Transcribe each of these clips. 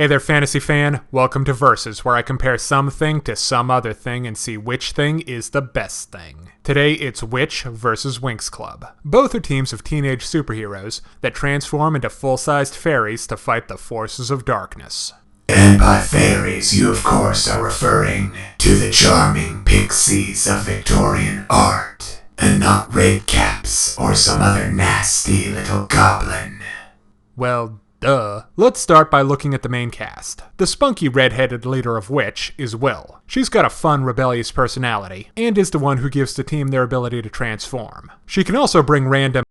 Hey there, fantasy fan. Welcome to Versus, where I compare something to some other thing and see which thing is the best thing. Today, it's W.I.T.C.H versus Winx Club. Both are teams of teenage superheroes that transform into full-sized fairies to fight the forces of darkness. And by fairies, you of course are referring to the charming pixies of Victorian art, and not red caps or some other nasty little goblin. Well, duh. Let's start by looking at the main cast. The spunky red-headed leader of Witch is Will. She's got a fun, rebellious personality, and is the one who gives the team their ability to transform. She can also bring random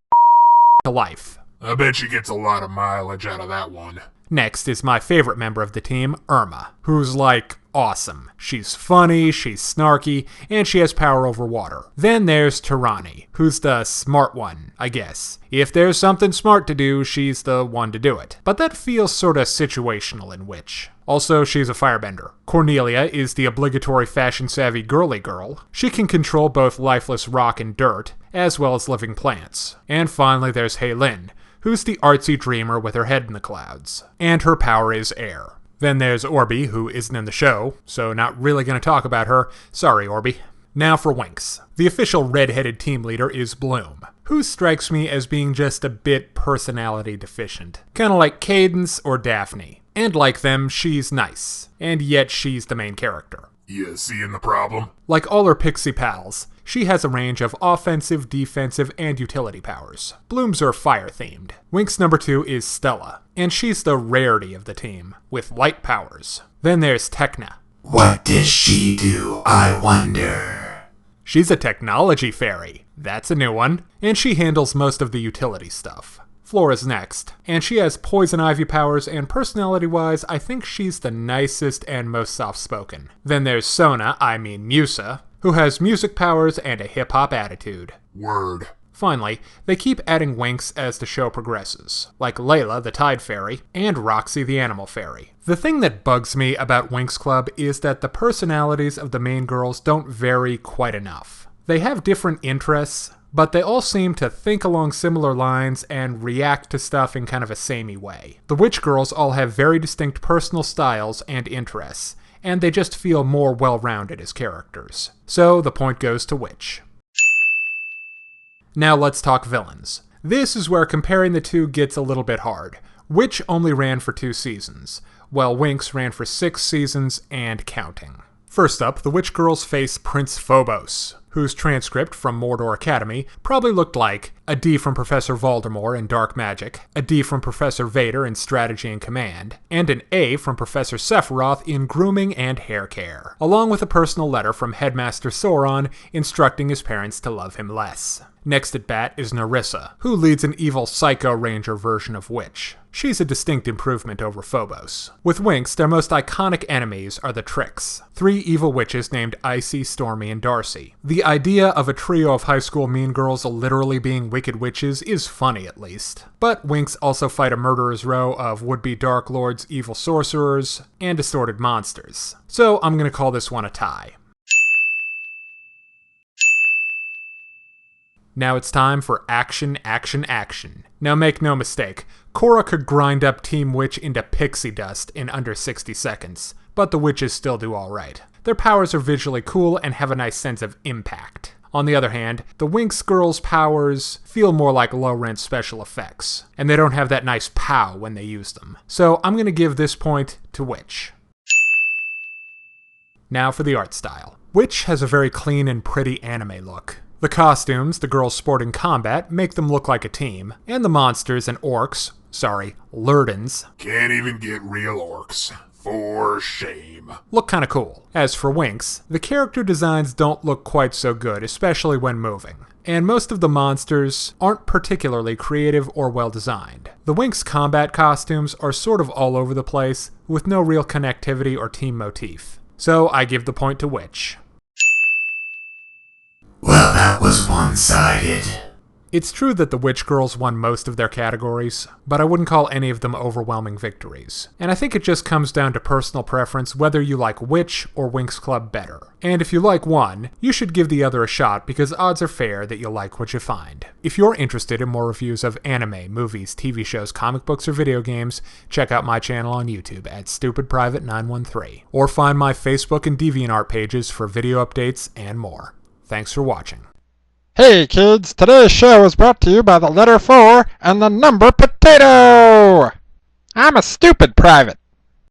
to life. I bet she gets a lot of mileage out of that one. Next is my favorite member of the team, Irma, who's like awesome. She's funny, she's snarky, and she has power over water. Then there's Taurani, who's the smart one, I guess. If there's something smart to do, she's the one to do it. But that feels sorta situational in Witch. Also, she's a firebender. Cornelia is the obligatory fashion-savvy girly girl. She can control both lifeless rock and dirt, as well as living plants. And finally, there's Lynn, who's the artsy dreamer with her head in the clouds. And her power is air. Then there's Orby, who isn't in the show, so not really gonna talk about her. Sorry, Orby. Now for Winx. The official red-headed team leader is Bloom, who strikes me as being just a bit personality deficient. Kinda like Cadence or Daphne. And like them, she's nice. And yet she's the main character. You seeing the problem? Like all her pixie pals, she has a range of offensive, defensive, and utility powers. Bloom's are fire-themed. Winx number 2 is Stella, and she's the rarity of the team, with light powers. Then there's Tecna. What does she do, I wonder? She's a technology fairy. That's a new one. And she handles most of the utility stuff. Flora's next, and she has poison ivy powers, and personality-wise, I think she's the nicest and most soft-spoken. Then there's Musa, who has music powers and a hip-hop attitude. Word. Finally, they keep adding Winx as the show progresses, like Layla, the Tide Fairy, and Roxy, the Animal Fairy. The thing that bugs me about Winx Club is that the personalities of the main girls don't vary quite enough. They have different interests, but they all seem to think along similar lines and react to stuff in kind of a samey way. The Witch girls all have very distinct personal styles and interests, and they just feel more well-rounded as characters. So the point goes to Witch. Now let's talk villains. This is where comparing the two gets a little bit hard. Witch only ran for 2 seasons, while Winx ran for 6 seasons and counting. First up, the Witch girls face Prince Phobos, whose transcript from Mordor Academy probably looked like a D from Professor Voldemort in Dark Magic, a D from Professor Vader in Strategy and Command, and an A from Professor Sephiroth in Grooming and Hair Care, along with a personal letter from Headmaster Sauron instructing his parents to love him less. Next at bat is Nerissa, who leads an evil Psycho Ranger version of Witch. She's a distinct improvement over Phobos. With Winx, their most iconic enemies are the Tricks, 3 evil witches named Icy, Stormy, and Darcy. The idea of a trio of high school mean girls literally being wicked witches is funny at least. But Winx also fight a murderer's row of would-be Dark Lords, evil sorcerers, and distorted monsters. So I'm gonna call this one a tie. Now it's time for action, action, action. Now make no mistake, Korra could grind up Team Witch into pixie dust in under 60 seconds, but the witches still do alright. Their powers are visually cool and have a nice sense of impact. On the other hand, the Winx girls' powers feel more like low-rent special effects, and they don't have that nice pow when they use them. So I'm gonna give this point to Witch. Now for the art style. Witch has a very clean and pretty anime look. The costumes the girls sport in combat make them look like a team, and the monsters and orcs, Lurdens, Can't even get real orcs. For shame. Look kinda cool. As for Winx, the character designs don't look quite so good, especially when moving. And most of the monsters aren't particularly creative or well designed. The Winx combat costumes are sort of all over the place, with no real connectivity or team motif. So I give the point to Witch. Well, that was one-sided. It's true that the Witch Girls won most of their categories, but I wouldn't call any of them overwhelming victories. And I think it just comes down to personal preference whether you like Witch or Winx Club better. And if you like one, you should give the other a shot because odds are fair that you'll like what you find. If you're interested in more reviews of anime, movies, TV shows, comic books, or video games, check out my channel on YouTube at StupidPrivate913, or find my Facebook and DeviantArt pages for video updates and more. Thanks for watching. Hey kids, today's show is brought to you by the letter 4 and the number potato! I'm a stupid private.